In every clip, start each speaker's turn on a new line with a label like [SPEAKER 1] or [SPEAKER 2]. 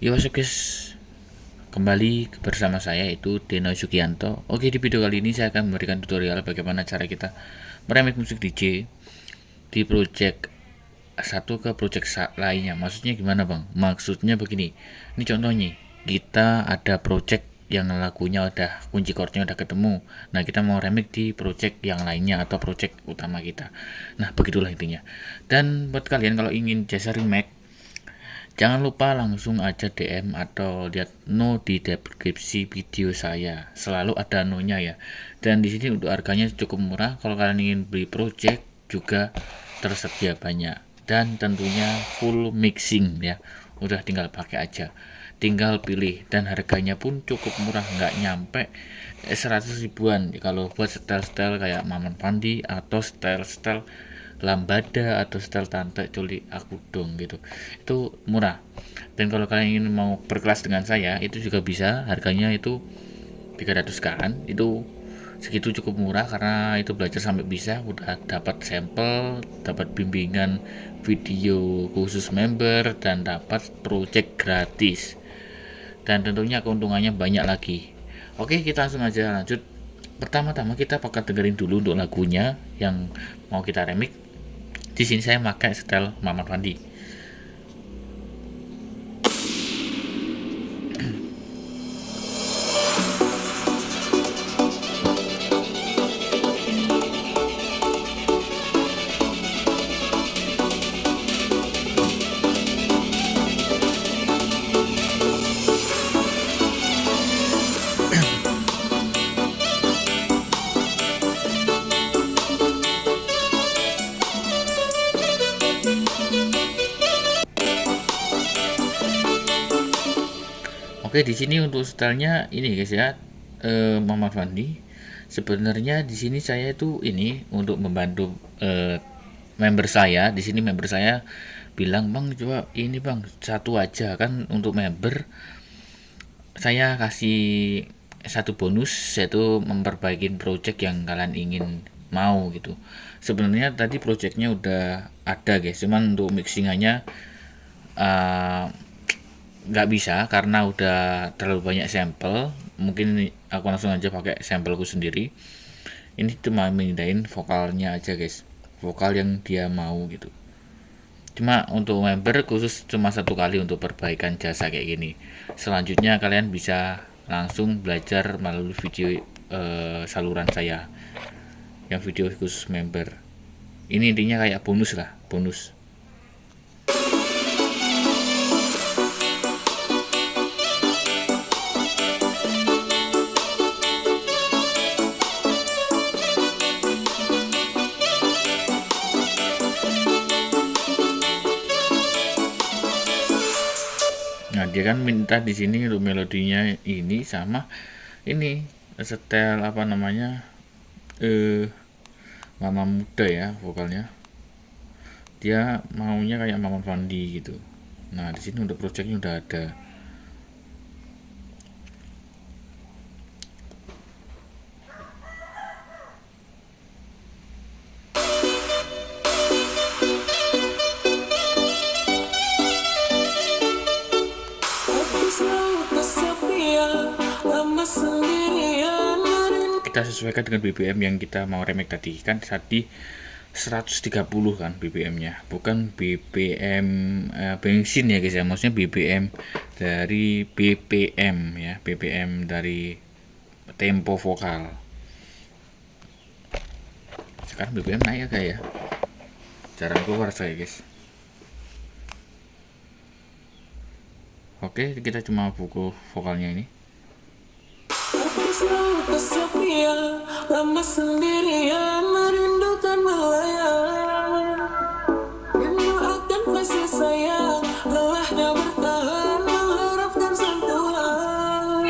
[SPEAKER 1] Yo guys, kembali bersama saya itu Deno Sugianto. Oke, di video kali ini saya akan memberikan tutorial bagaimana cara kita meremake musik DJ di project satu ke project lainnya. Maksudnya gimana bang? Maksudnya begini, ini contohnya kita ada project yang lagunya udah kunci chordnya udah ketemu. Nah, kita mau remake di project yang lainnya atau project utama kita. Nah, begitulah intinya. Dan buat kalian kalau ingin jasa remake, jangan lupa langsung aja DM atau lihat no di deskripsi video saya. Selalu ada no-nya ya. Dan di sini untuk harganya cukup murah. Kalau kalian ingin beli project juga tersedia banyak. Dan tentunya full mixing ya. Udah tinggal pakai aja. Tinggal pilih dan harganya pun cukup murah, nggak nyampe 100 ribuan kalau buat style-style kayak Maman Pandi atau style-style Lambada atau style Tante Culi Aku Dong gitu. Itu murah. Dan kalau kalian ingin mau berkelas dengan saya, itu juga bisa. Harganya itu 300-an. Itu segitu cukup murah karena itu belajar sampai bisa, udah dapat sampel, dapat bimbingan video khusus member, dan dapat project gratis. Dan tentunya keuntungannya banyak lagi. Oke, kita langsung aja lanjut. Pertama-tama kita bakal dengerin dulu untuk lagunya yang mau kita remix. Di sini saya pakai style Mamat Fandi. Oke, di sini untuk stylenya ini guys ya, Muhammad Fandi. Sebenarnya di sini saya itu ini untuk membantu member saya. Di sini member saya bilang, bang coba ini bang satu aja kan untuk member. Saya kasih satu bonus yaitu memperbaiki project yang kalian ingin mau gitu. Sebenarnya tadi projectnya udah ada guys, cuman untuk mixingannya uh, nggak bisa karena udah terlalu banyak sampel. Mungkin aku langsung aja pakai sampelku sendiri. Ini cuma mindahin vokalnya aja guys, vokal yang dia mau gitu. Cuma untuk member khusus cuma satu kali untuk perbaikan jasa kayak gini. Selanjutnya kalian bisa langsung belajar melalui video saluran saya yang video khusus member. Ini intinya kayak bonus lah, bonus. Nah, dia kan minta di sini untuk melodinya ini sama ini setel apa namanya mama muda ya vokalnya. Dia maunya kayak Mama Fandi gitu. Nah, di sini untuk projectnya udah ada. Kita sesuaikan dengan BBM yang kita mau remake tadi kan tadi 130 kan BBM-nya, bukan BBM bensin ya guys ya, maksudnya BBM dari BPM ya, BPM dari tempo vokal. Sekarang BPM naik ya kayak ya, jarang keluar saya guys. Oke, kita cuma buku vokalnya ini. Lama sendirian merindukan melayang, rindu akan kasih sayang, lelahnya bertahan mengharapkan sentuhan.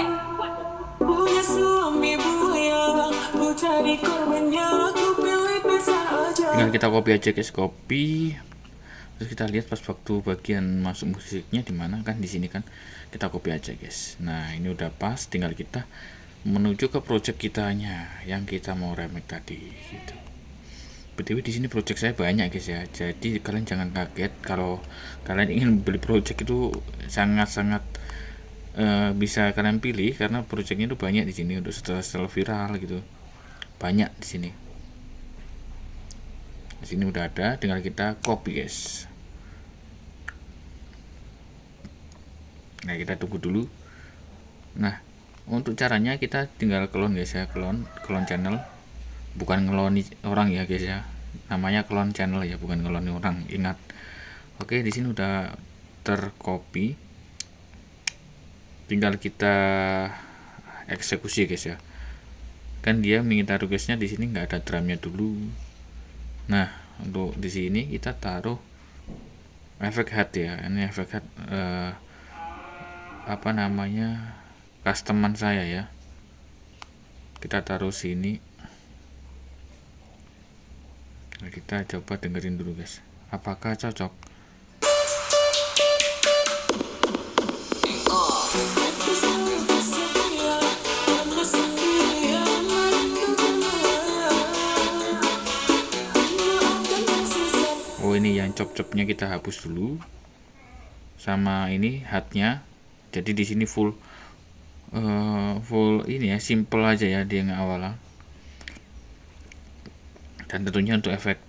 [SPEAKER 1] Punya suami buaya, ku cari korbannya, ku pilih pisah aja. Tinggal kita copy aja guys, copy. Terus kita lihat pas waktu bagian masuk musiknya di mana kan, di sini kan kita copy aja guys. Nah, ini udah pas, tinggal kita menuju ke project kitanya yang kita mau remake tadi gitu. BTW di sini project saya banyak guys ya. Jadi kalian jangan kaget kalau kalian ingin beli project itu sangat-sangat bisa kalian pilih karena projectnya itu banyak di sini untuk setelah viral gitu. Banyak di sini. Di sini udah ada, tinggal kita copy guys. Nah, kita tunggu dulu. Nah, untuk caranya kita tinggal clone guys ya, clone channel. Bukan ngeloni orang ya guys ya. Namanya clone channel ya, bukan ngeloni orang. Ingat. Oke, di sini udah tercopy. Tinggal kita eksekusi guys ya. Kan dia minta requestnya di sini nggak ada drumnya dulu. Nah, untuk di sini kita taruh efek head ya. Ini efek head apa namanya, customan saya ya. Kita taruh sini. Nah, kita coba dengerin dulu guys, apakah cocok. Oh, ini yang chop-chopnya kita hapus dulu, sama ini headnya. Jadi di sini full ini ya, simple aja ya dia yang awalnya. Dan tentunya untuk efek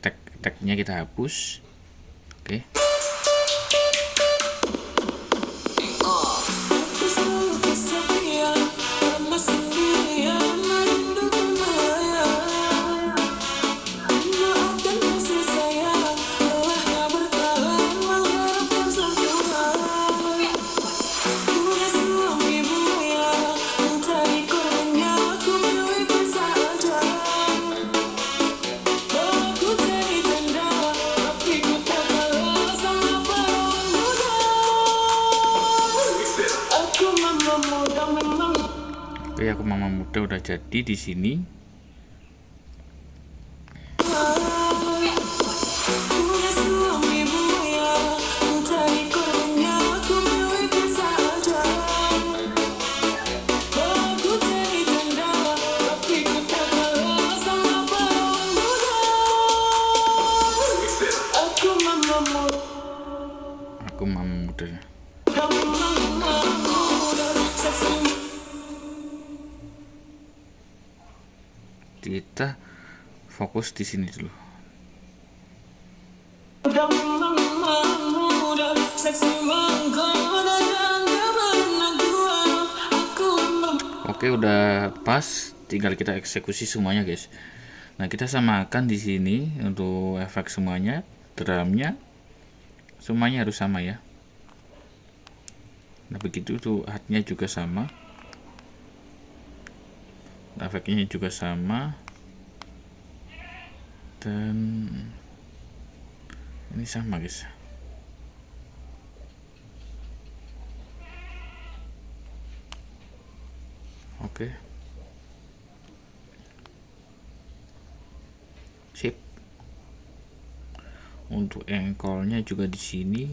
[SPEAKER 1] tag-nya kita hapus. Oke. Oke, aku Mama Muda udah jadi di sini. Aku Mama Muda. Kita fokus di sini dulu. Oke, udah pas, tinggal kita eksekusi semuanya guys. Nah, kita samakan di sini untuk efek semuanya, drumnya semuanya harus sama ya. Nah, begitu tuh headnya juga sama, efeknya juga sama, dan ini sama guys. Oke, sip. Untuk engkolnya juga di sini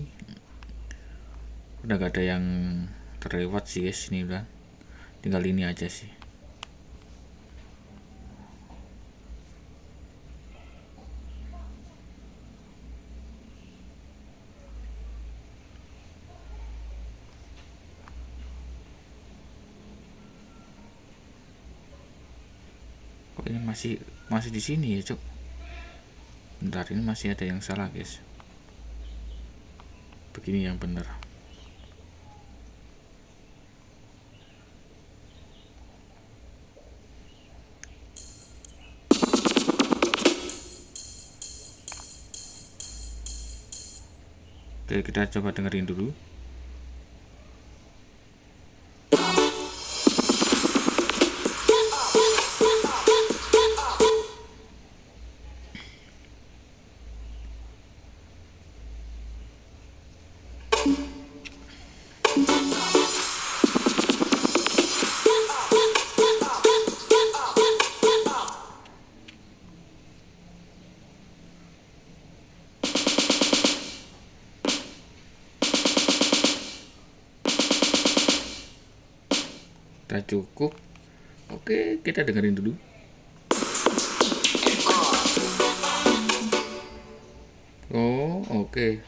[SPEAKER 1] udah gak ada yang terlewat sih guys, ini udah tinggal ini aja sih. Kok ini masih di sini ya cok. Bentar, ini masih ada yang salah guys. Begini yang benar. Oke, kita coba dengerin dulu. Udah cukup. Oke, kita dengerin dulu. Oke.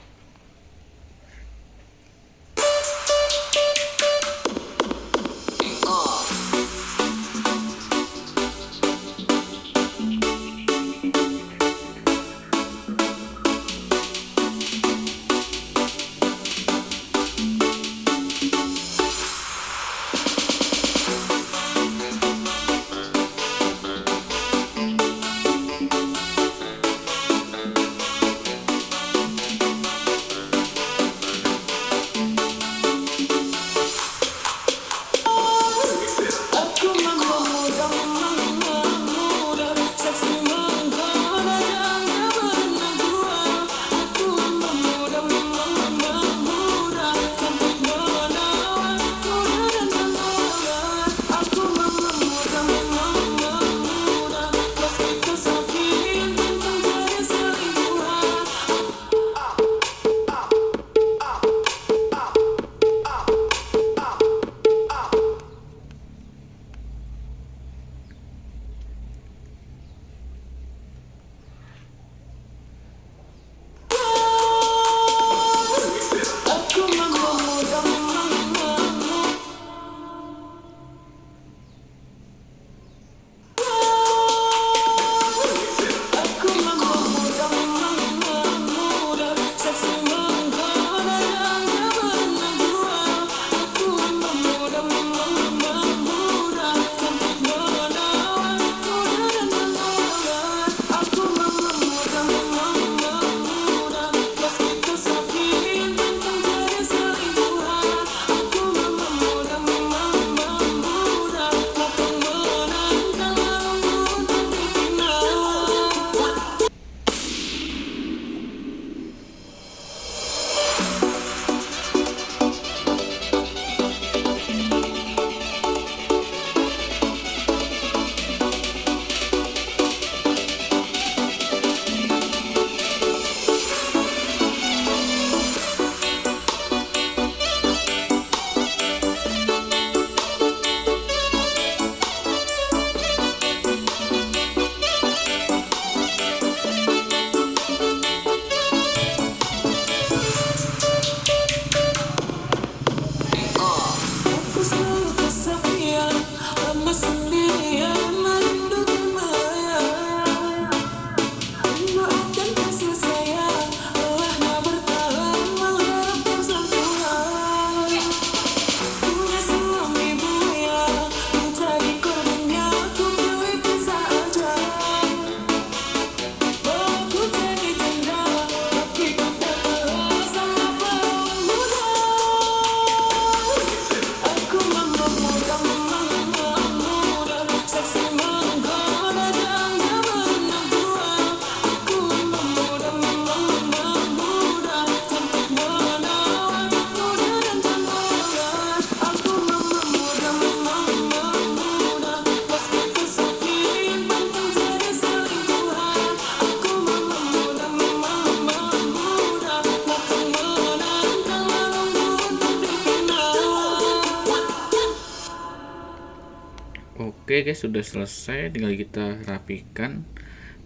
[SPEAKER 1] Oke guys, sudah selesai, tinggal kita rapikan.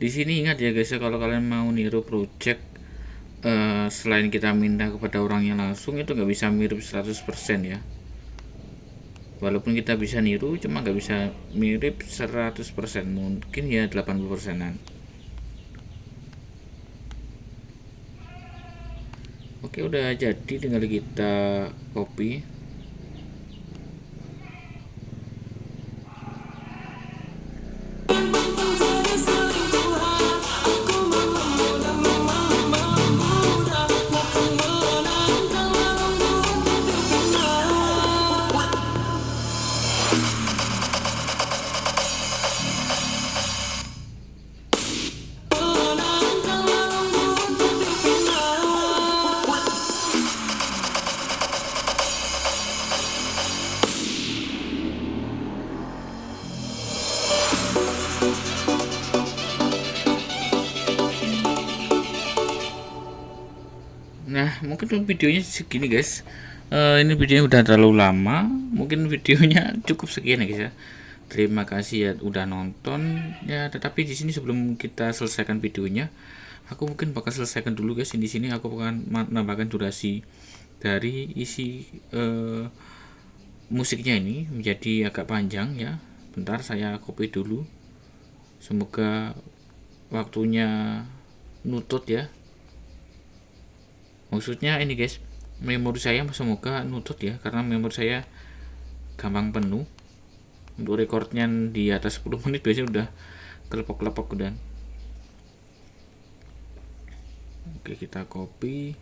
[SPEAKER 1] Di sini ingat ya guys, kalau kalian mau niru project selain kita minta kepada orangnya langsung, itu nggak bisa mirip 100% ya. Walaupun kita bisa niru, cuma nggak bisa mirip 100%, mungkin ya 80%an. Oke, udah jadi, tinggal kita copy. Nah, mungkin videonya segini guys. Ini videonya udah terlalu lama, mungkin videonya cukup sekian ya guys ya. Terima kasih ya udah nonton ya. Tetapi di sini sebelum kita selesaikan videonya, Aku mungkin bakal selesaikan dulu guys. Di sini aku akan menambahkan durasi dari isi musiknya ini menjadi agak panjang ya. Bentar saya copy dulu. Semoga waktunya nutut ya. Maksudnya ini guys, memori saya semoga nutut ya, karena memori saya gampang penuh. Untuk recordnya di atas 10 menit biasanya udah kelepok-kelepok udah. Oke, kita copy.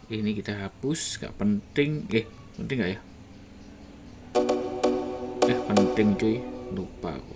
[SPEAKER 1] Ini kita hapus, gak penting. Penting gak ya? Penting cuy, lupa aku.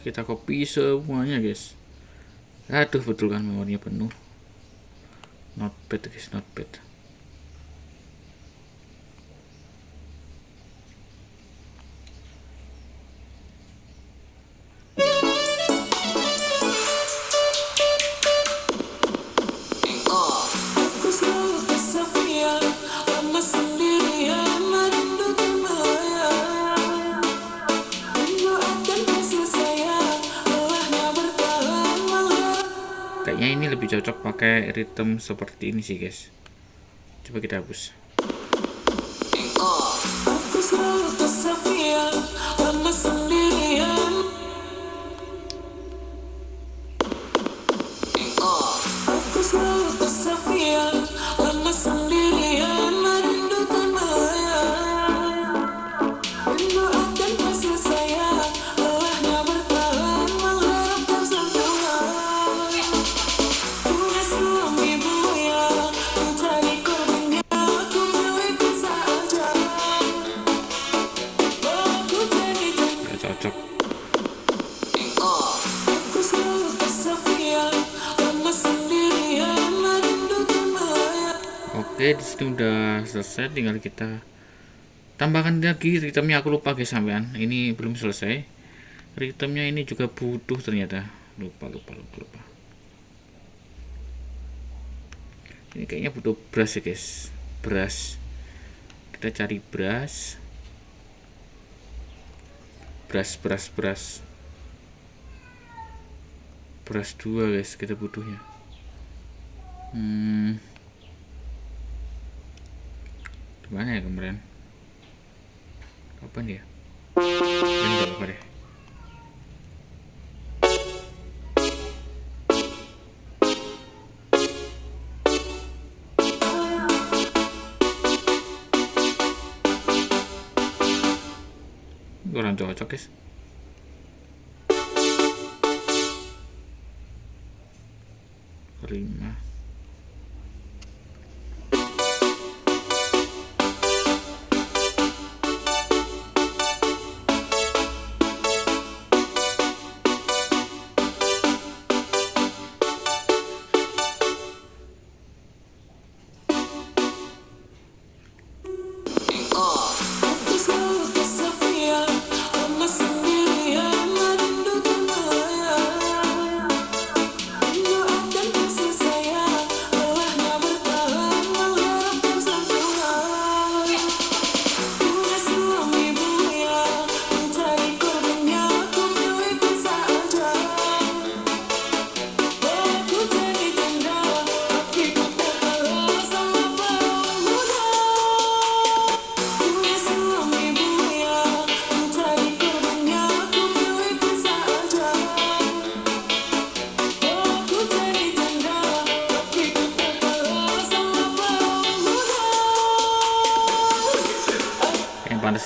[SPEAKER 1] Kita copy semuanya guys. Aduh, betul kan memorinya penuh. Not bad guys, not bad. Kayaknya ini lebih cocok pakai ritme seperti ini sih guys. Coba kita hapus. Oke, di sini udah selesai, tinggal kita tambahkan lagi ritmenya. Aku lupa guys sampean, ini belum selesai. Ritmenya ini juga butuh ternyata. Lupa. Ini kayaknya butuh brush ya guys. Brush. Kita cari brush. Brush 2 guys kita butuhnya. Mana ya kemarin? Kapan dia? Ini gak apa deh. Kurang cocok guys. Kelima.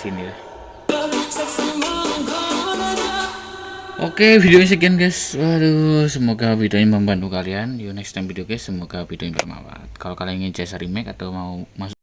[SPEAKER 1] sini lah. Oke, videonya sekian guys. Waduh, semoga videonya membantu kalian. Yuk next time video guys, semoga videonya bermanfaat. Kalau kalian ingin jasa remake atau mau masuk